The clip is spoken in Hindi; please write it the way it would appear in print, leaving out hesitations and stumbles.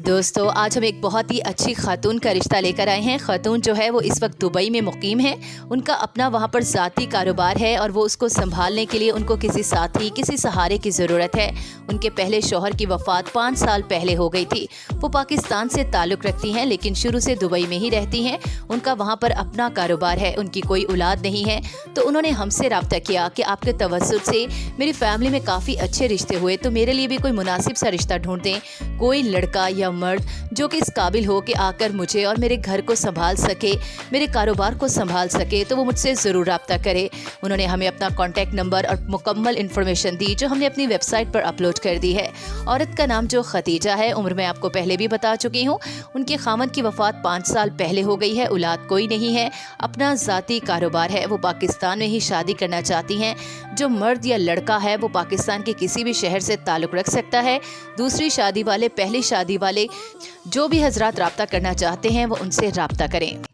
दोस्तों, आज हम एक बहुत ही अच्छी खातून का रिश्ता लेकर आए हैं। खातून जो है वो इस वक्त दुबई में मुकीम है। उनका अपना वहाँ पर ज़ाती कारोबार है और वो उसको संभालने के लिए उनको किसी साथी, किसी सहारे की ज़रूरत है। उनके पहले शौहर की वफ़ात 5 साल पहले हो गई थी। वो पाकिस्तान से ताल्लुक़ रखती हैं लेकिन शुरू से दुबई में ही रहती हैं। उनका वहाँ पर अपना कारोबार है, उनकी कोई औलाद नहीं है। तो उन्होंने हमसे रब्ता किया कि आपके तवस्सुत से मेरी फैमिली में काफ़ी अच्छे रिश्ते हुए, तो मेरे लिए भी कोई मुनासिब सा रिश्ता ढूंढ दें। कोई लड़का या मर्द जो कि इस काबिल हो कि आकर मुझे और मेरे घर को संभाल सके, मेरे कारोबार को संभाल सके, तो वो मुझसे ज़रूर रब्ता करे। उन्होंने हमें अपना कॉन्टैक्ट नंबर और मुकम्मल इन्फॉर्मेशन दी जो हमने अपनी वेबसाइट पर अपलोड कर दी है। औरत का नाम जो खतीजा है, उम्र मैं आपको पहले भी बता चुकी हूँ। उनके खामन की वफ़ात 5 साल पहले हो गई है। औलाद कोई नहीं है, अपना ज़ाती कारोबार है। वो पाकिस्तान में ही शादी करना चाहती हैं। जो मर्द या लड़का है वो पाकिस्तान के किसी भी शहर से ताल्लुक़ रख सकता है। दूसरी शादी वाले, पहली शादी वाले, जो भी हजरात रब्ता करना चाहते हैं वो उनसे रब्ता करें।